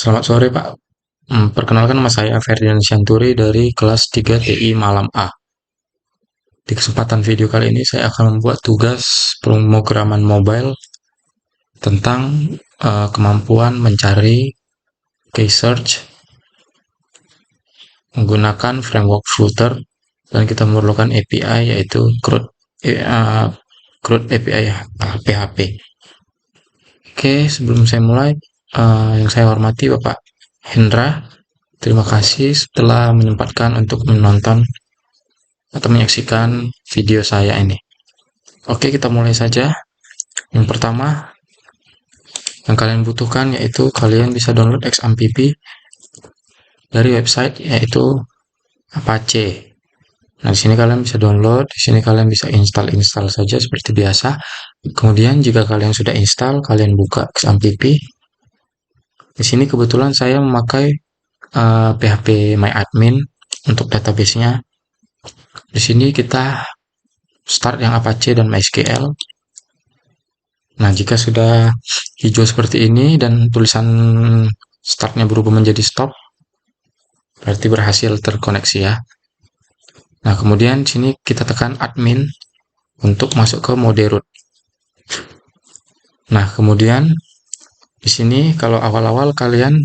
Selamat sore, Pak. Perkenalkan nama saya Ferdian Syanturi dari kelas 3 TI Malam A. Di kesempatan video kali ini saya akan membuat tugas pemrograman mobile tentang kemampuan mencari key search menggunakan framework Flutter, dan kita memerlukan API yaitu CRUD API PHP. Oke, sebelum saya mulai, yang saya hormati Bapak Hendra, terima kasih setelah menyempatkan untuk menonton atau menyaksikan video saya ini. Oke, kita mulai saja. Yang pertama, yang kalian butuhkan yaitu kalian bisa download XAMPP dari website yaitu Apache. Nah, di sini kalian bisa download, di sini kalian bisa install saja seperti biasa. Kemudian jika kalian sudah install, kalian buka XAMPP. Di sini kebetulan saya memakai PHP MyAdmin untuk database-nya. Di sini kita start yang Apache dan MySQL. Nah, jika sudah hijau seperti ini dan tulisan startnya berubah menjadi stop, berarti berhasil terkoneksi ya. Nah, kemudian sini kita tekan admin untuk masuk ke mode root. Nah, kemudian di sini kalau awal-awal kalian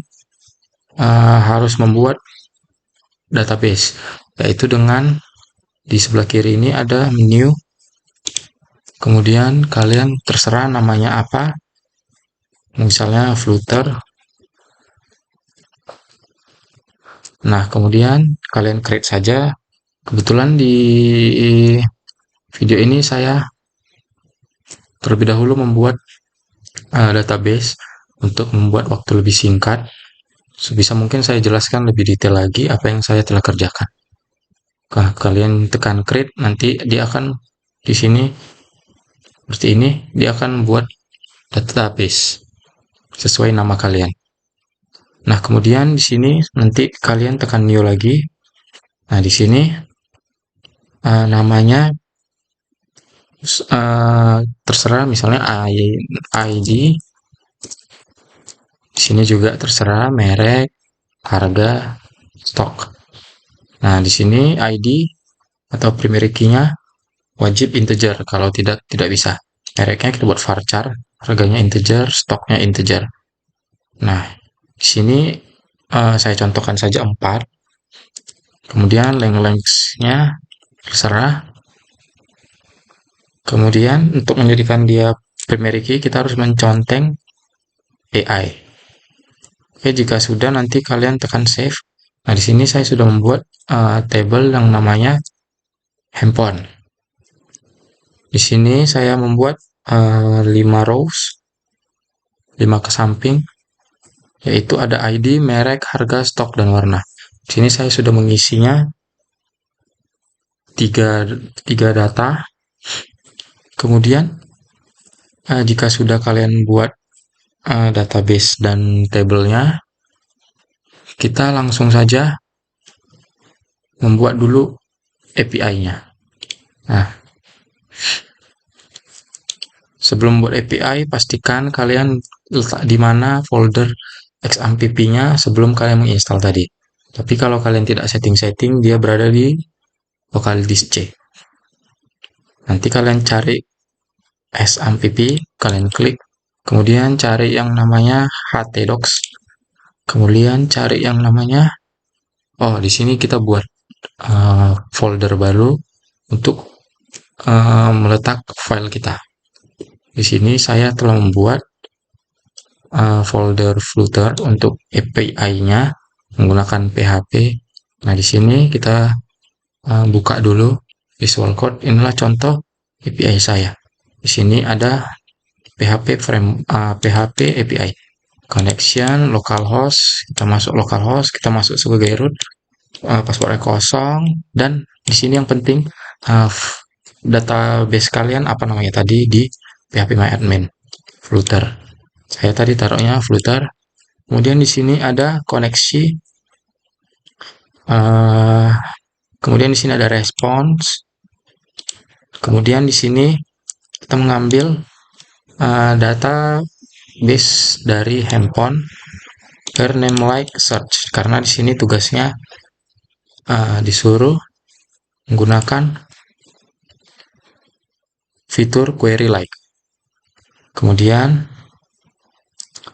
harus membuat database, yaitu dengan di sebelah kiri ini ada menu. Kemudian kalian terserah namanya apa, misalnya Flutter. Nah, kemudian kalian create saja. Kebetulan di video ini saya terlebih dahulu membuat database untuk membuat waktu lebih singkat. Sebisa mungkin saya jelaskan lebih detail lagi apa yang saya telah kerjakan. Nah, kalian tekan create, nanti dia akan di sini seperti ini, dia akan membuat database sesuai nama kalian. Nah, kemudian di sini nanti kalian tekan new lagi. Nah, di sini namanya terserah, misalnya ID. Di sini juga terserah merek, harga, stok. Nah, di sini ID atau primary key-nya wajib integer, kalau tidak bisa. Mereknya kita buat varchar, harganya integer, stoknya integer. Nah, di sini saya contohkan saja 4. Kemudian length-nya terserah. Kemudian untuk menjadikan dia primary key, kita harus menconteng AI. Oke, jika sudah nanti kalian tekan save. Nah, di sini saya sudah membuat table yang namanya handphone. Di sini saya membuat 5 rows, 5 ke samping, yaitu ada ID, merek, harga, stok, dan warna. Di sini saya sudah mengisinya 3 data. Kemudian jika sudah kalian buat database dan tabelnya, kita langsung saja membuat dulu API-nya. Nah, sebelum buat API, pastikan kalian letak di mana folder XAMPP-nya sebelum kalian menginstal tadi. Tapi kalau kalian tidak setting-setting, dia berada di local disk C. Nanti kalian cari XAMPP, kalian klik, kemudian cari yang namanya htdocs, kemudian cari yang namanya, di sini kita buat folder baru untuk meletak file kita. Di sini saya telah membuat folder Flutter untuk API-nya menggunakan PHP. Nah, di sini kita buka dulu Visual Code. Inilah contoh API saya. Di sini ada PHP API connection localhost. Kita masuk localhost, kita masuk sebagai root, passwordnya kosong, dan di sini yang penting database kalian apa namanya tadi di PHP MyAdmin Flutter. Saya tadi taruhnya Flutter. Kemudian di sini ada koneksi. Kemudian di sini ada response. Kemudian di sini kita mengambil data base dari handphone. her name like search, karena di sini tugasnya disuruh menggunakan fitur query like. Kemudian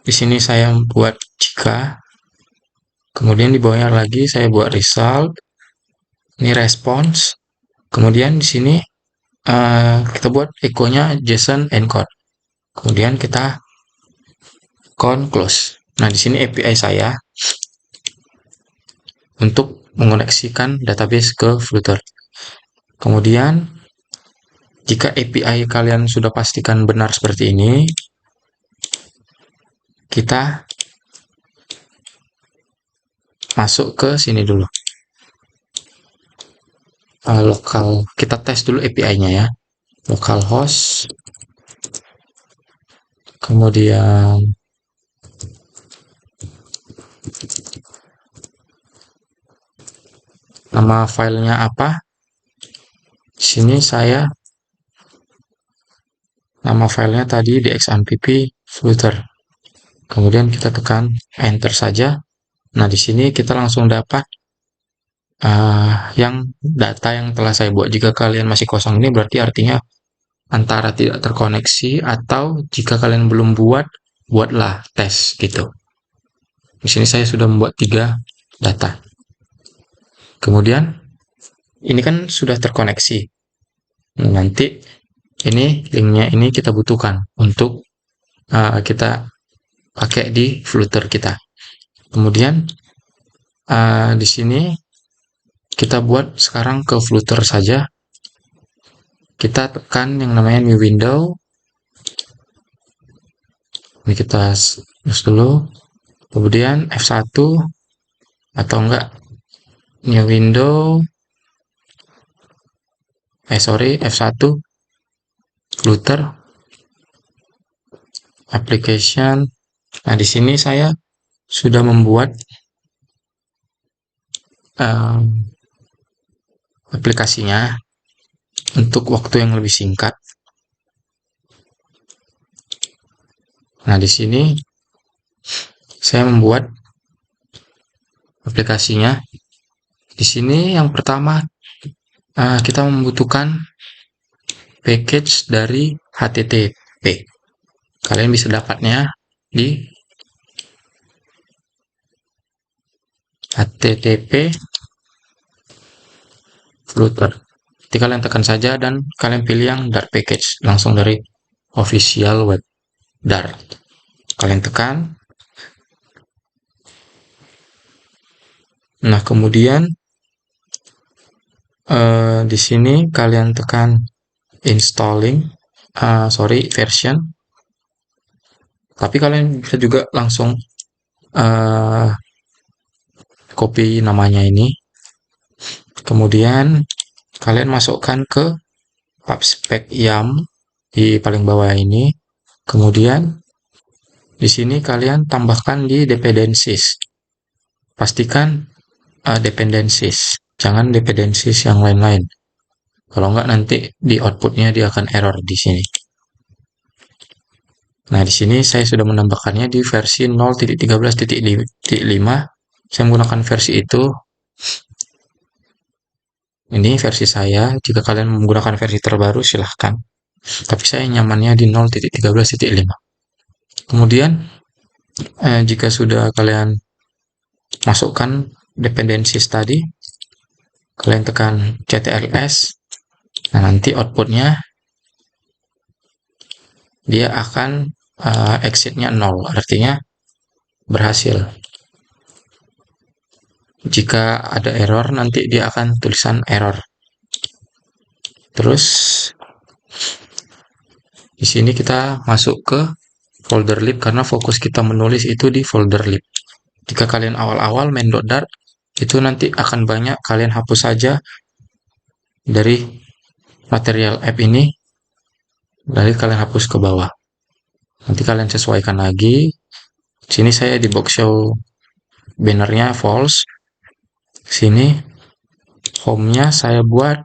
di sini saya buat jika, kemudian di bawahnya lagi saya buat result, ini response, kemudian di sini kita buat echo-nya JSON encode, kemudian kita close. Nah, di sini API saya untuk mengoneksikan database ke Flutter. Kemudian jika API kalian sudah pastikan benar seperti ini, kita masuk ke sini dulu. Lokal, kita tes dulu API-nya ya. Localhost, kemudian nama filenya apa? Di sini saya nama filenya tadi dxmpp Flutter. Kemudian kita tekan enter saja. Nah, di sini kita langsung dapat yang data yang telah saya buat. Jika kalian masih kosong ini berarti artinya antara tidak terkoneksi, atau jika kalian belum buat, buatlah tes gitu. Di sini saya sudah membuat 3 data. Kemudian ini kan sudah terkoneksi. Nanti ini linknya ini kita butuhkan untuk kita pakai di Flutter kita. Kemudian di sini kita buat sekarang ke Flutter saja. Kita tekan yang namanya new window. Ini kita terus dulu. Kemudian F1 atau enggak new window. F1 Flutter application. Nah, di sini saya sudah membuat aplikasinya untuk waktu yang lebih singkat. Nah, di sini saya membuat aplikasinya. Di sini yang pertama kita membutuhkan package dari HTTP. Kalian bisa dapatnya di HTTP Flutter. Jadi kalian tekan saja dan kalian pilih yang Dart package langsung dari official web Dart. Kalian tekan. Nah, kemudian di sini kalian tekan installing version. Tapi kalian bisa juga langsung copy namanya ini. Kemudian kalian masukkan ke pubspec yum di paling bawah ini. Kemudian di sini kalian tambahkan di dependencies. Pastikan dependencies, jangan dependencies yang lain-lain. Kalau enggak nanti di outputnya dia akan error di sini. Nah, di sini saya sudah menambahkannya di versi 0.13.5. Saya menggunakan versi itu. Ini versi saya. Jika kalian menggunakan versi terbaru silahkan. Tapi saya nyamannya di 0.13.5. Kemudian jika sudah kalian masukkan dependencies tadi, kalian tekan ctls. Nah, nanti outputnya dia akan exitnya 0, artinya berhasil. Jika ada error, nanti dia akan tulisan error. Terus di sini kita masuk ke folder lib karena fokus kita menulis itu di folder lib. Jika kalian awal-awal main .dart, itu nanti akan banyak, kalian hapus saja dari material app ini, lalu kalian hapus ke bawah. Nanti kalian sesuaikan lagi. Sini saya di box show bannernya false. Sini home-nya saya buat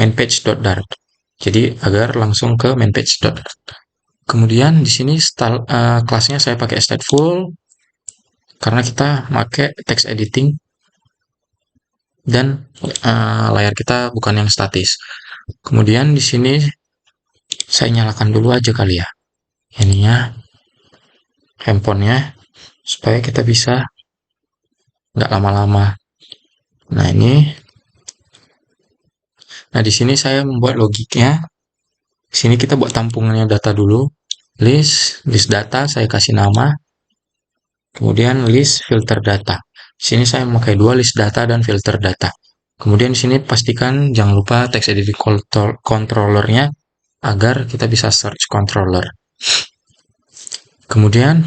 mainpage.dart. Jadi agar langsung ke mainpage.dart. Kemudian di sini kelasnya saya pakai stateful. karena kita pakai text editing dan layar kita bukan yang statis. Kemudian di sini saya nyalakan dulu aja kali ya ininya, handphonenya, supaya kita bisa nggak lama-lama. Nah ini, nah di sini saya membuat logiknya. Di sini kita buat tampungannya data dulu. List data saya kasih nama. Kemudian list filter data. Di sini saya memakai dua, list data dan filter data. Kemudian di sini pastikan jangan lupa text editing controllernya agar kita bisa search controller. Kemudian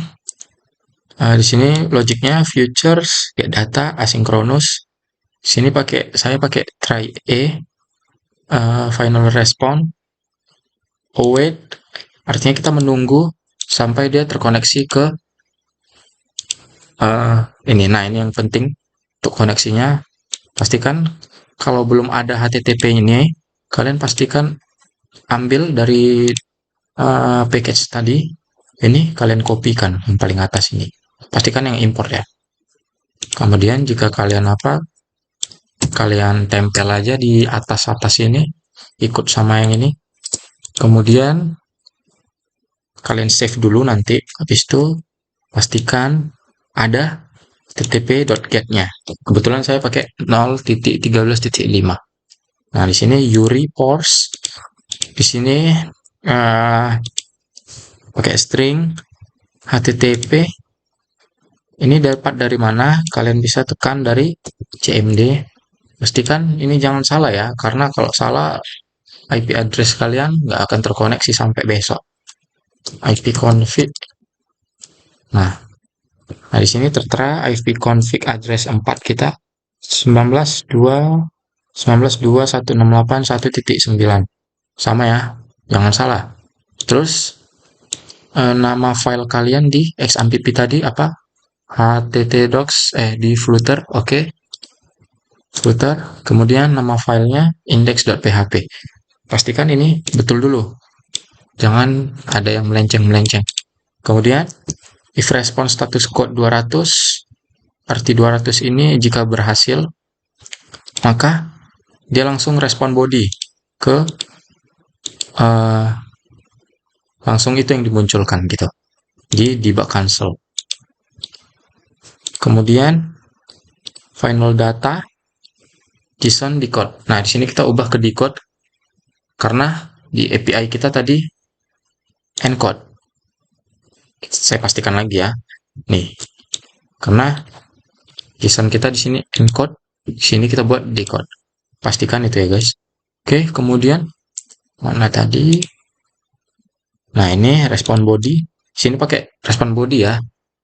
di sini logiknya futures, get data, asynchronous. Di sini saya pakai try A, final response, await, artinya kita menunggu sampai dia terkoneksi ke ini. Nah ini yang penting untuk koneksinya. Pastikan kalau belum ada HTTP ini, kalian pastikan ambil dari package tadi. Ini kalian kopikan yang paling atas ini. Pastikan yang import ya. Kemudian jika kalian kalian tempel aja di atas ini, ikut sama yang ini. Kemudian kalian save dulu nanti. Habis itu pastikan ada http.get-nya. Kebetulan saya pakai 0.13.5. Nah, di sini URI parse. Di sini pakai string http. Ini dapat dari mana? Kalian bisa tekan dari cmd. Pastikan ini jangan salah ya, karena kalau salah IP address kalian nggak akan terkoneksi sampai besok. IP config. Nah, di sini tertera IP config address 4 kita 19.2.168.1.9. Sama ya, jangan salah. Terus nama file kalian di XAMPP tadi apa? httdocs di footer, oke. Footer, kemudian nama filenya index.php. Pastikan ini betul dulu. Jangan ada yang melenceng-melenceng. Kemudian if response status code 200, arti 200 ini jika berhasil, maka dia langsung respon body ke langsung itu yang dimunculkan gitu di debug cancel. Kemudian final data JSON decode. Nah di sini kita ubah ke decode karena di API kita tadi encode. Saya pastikan lagi ya, nih karena JSON kita di sini encode, di sini kita buat decode. Pastikan itu ya guys. Oke, kemudian mana tadi? Nah ini respon body. Sini pakai respon body ya.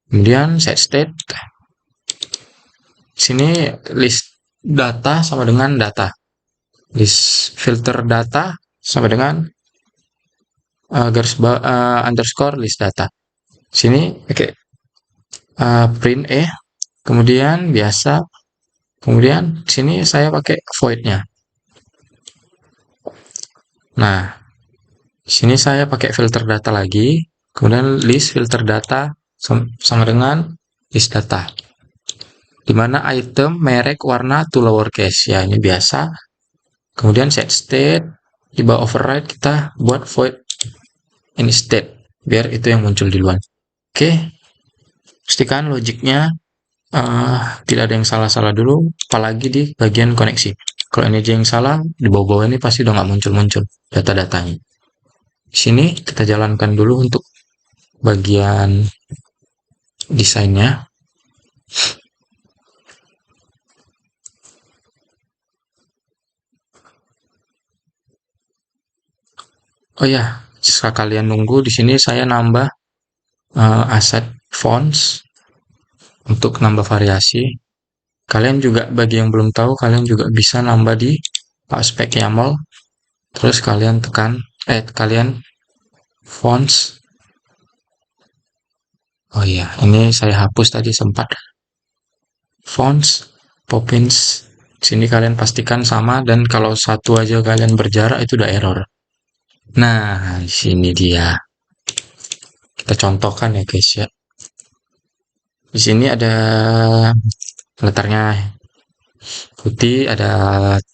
Kemudian set state. Sini list data sama dengan data. List filter data sama dengan underscore list data. Sini pakai print kemudian biasa. Kemudian sini saya pakai void-nya. Nah, sini saya pakai filter data lagi. Kemudian list filter data sama dengan list data. Dimana item, merek, warna, to lowercase. Ya, ini biasa. Kemudian set state. Di bawah override kita buat void ini state. Biar itu yang muncul di luar. Oke. Pastikan logiknya tidak ada yang salah-salah dulu. Apalagi di bagian koneksi. Kalau ini aja yang salah, di bawah-bawah ini pasti udah nggak muncul-muncul data-datanya. Di sini kita jalankan dulu untuk bagian desainnya. Oh ya, jika kalian nunggu di sini saya nambah aset fonts untuk nambah variasi. Kalian juga bagi yang belum tahu, kalian juga bisa nambah di aspek YAML. Terus kalian tekan kalian fonts. Oh iya, ini saya hapus tadi sempat. Fonts, Poppins. Sini kalian pastikan sama, dan kalau satu aja kalian berjarak itu udah error. Nah, di sini dia. Kita contohkan ya guys ya. Di sini ada letternya putih, ada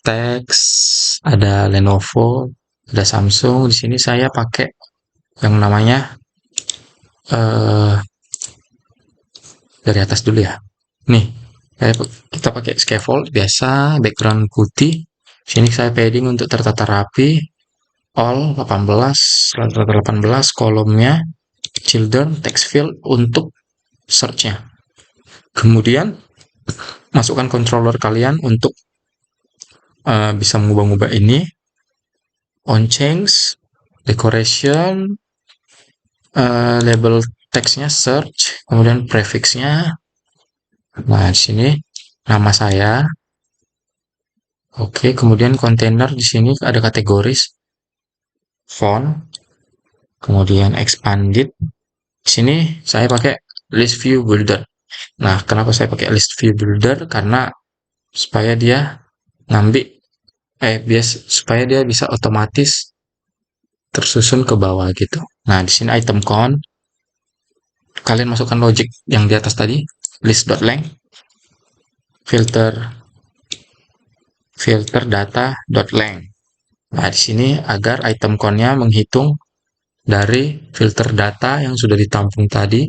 teks, ada Lenovo, ada Samsung. Di sini saya pakai yang namanya eh dari atas dulu ya. Nih, kita pakai scaffold biasa, background putih. Sini saya padding untuk tertata rapi. All 18, rata-rata 18, kolomnya children text field untuk search-nya. Kemudian masukkan controller kalian untuk bisa mengubah-ubah ini. On change, decoration, label teksnya search, kemudian prefixnya. Nah, di sini nama saya. Oke, kemudian kontainer di sini ada kategoris font, kemudian expanded. Di sini saya pakai list view builder. Nah, kenapa saya pakai list view builder? Karena supaya dia ngambil supaya dia bisa otomatis tersusun ke bawah gitu. Nah, di sini item count, kalian masukkan logic yang di atas tadi, list.length, filter filter data.length. Nah, di sini agar item count-nya menghitung dari filter data yang sudah ditampung tadi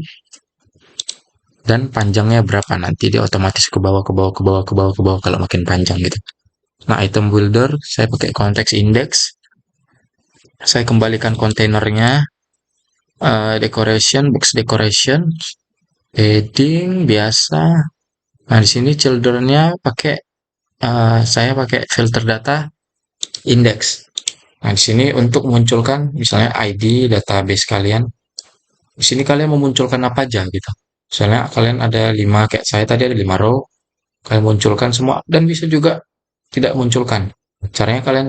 dan panjangnya berapa, nanti dia otomatis ke bawah ke bawah ke bawah ke bawah ke bawah kalau makin panjang gitu. Nah, item builder saya pakai context index. Saya kembalikan kontainernya, decoration, box decoration, heading biasa. Nah, di sini children-nya pakai saya pakai filter data index. Nah, di sini untuk munculkan misalnya ID database kalian. Di sini kalian memunculkan apa aja gitu. Misalnya kalian ada 5, kayak saya tadi ada 5 row, kalian munculkan semua, dan bisa juga tidak munculkan. Caranya kalian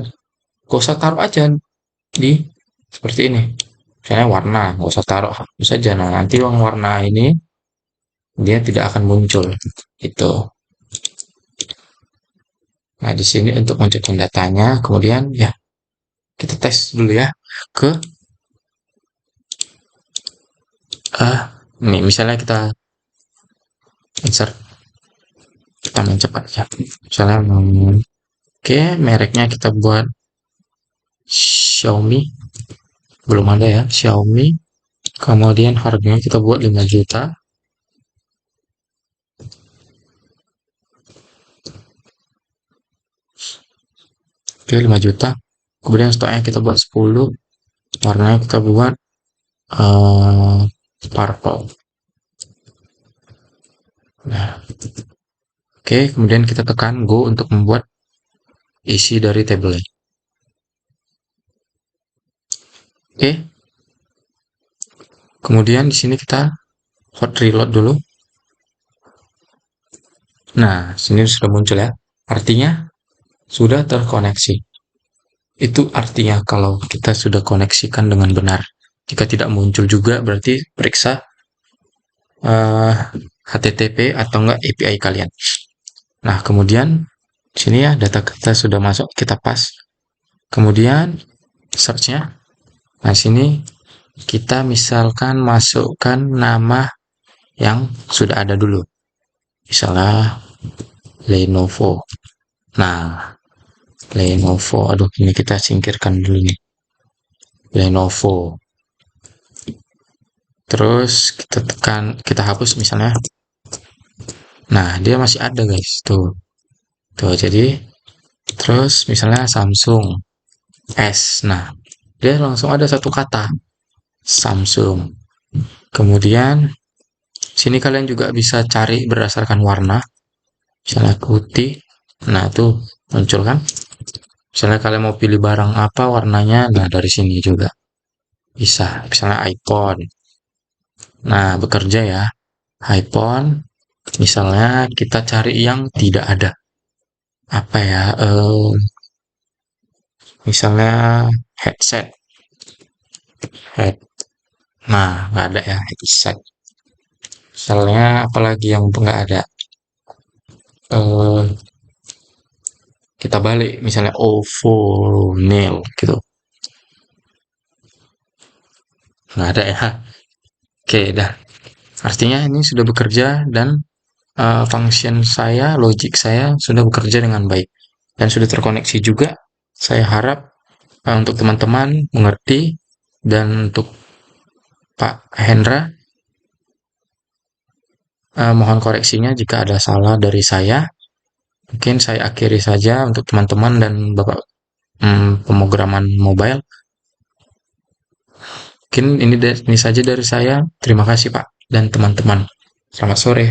gak usah taruh aja di seperti ini. Misalnya warna, gak usah taruh, hapus saja. Nah, nanti yang warna ini dia tidak akan muncul. Itu. Nah, di sini untuk munculkan datanya, kemudian ya kita tes dulu ya ke ini misalnya kita insert, kita main cepat ya. Misalnya oke, mereknya kita buat Xiaomi, belum ada ya Xiaomi. Kemudian harganya kita buat 5 juta. Oke, 5 juta. Kemudian stoknya kita buat 10, warnanya kita buat uh, purple. Nah, oke, kemudian kita tekan go untuk membuat isi dari tabelnya. Oke, kemudian di sini kita hot reload dulu. Nah, sini sudah muncul ya. Artinya sudah terkoneksi. Itu artinya kalau kita sudah koneksikan dengan benar. Jika tidak muncul juga berarti periksa HTTP atau enggak API kalian. Nah, kemudian sini ya data kita sudah masuk, kita pas. Kemudian search-nya. Nah, sini kita misalkan masukkan nama yang sudah ada dulu. Misalnya Lenovo. Nah, Lenovo. Aduh, ini kita singkirkan dulu nih. Lenovo. Terus kita tekan, kita hapus misalnya. Nah, dia masih ada guys. Tuh. Tuh, jadi terus misalnya Samsung S. Nah, dia langsung ada satu kata. Samsung. Kemudian sini kalian juga bisa cari berdasarkan warna. Misalnya putih. Nah, itu muncul kan? Misalnya kalian mau pilih barang apa warnanya, nah dari sini juga bisa. Misalnya iPhone. Nah, bekerja ya. iPhone, misalnya kita cari yang tidak ada. Apa ya? Misalnya headset. Head. Nah, nggak ada ya headset. Misalnya apalagi yang nggak ada. Eh, kita balik misalnya OVO nail gitu, nggak ada ya. Oke dah, Artinya ini sudah bekerja dan function saya, logik saya sudah bekerja dengan baik dan sudah terkoneksi juga. Saya harap untuk teman-teman mengerti, dan untuk Pak Hendra, mohon koreksinya jika ada salah dari saya. Mungkin saya akhiri saja untuk teman-teman dan Bapak pemrograman mobile. Mungkin ini saja dari saya. Terima kasih Pak dan teman-teman. Selamat sore.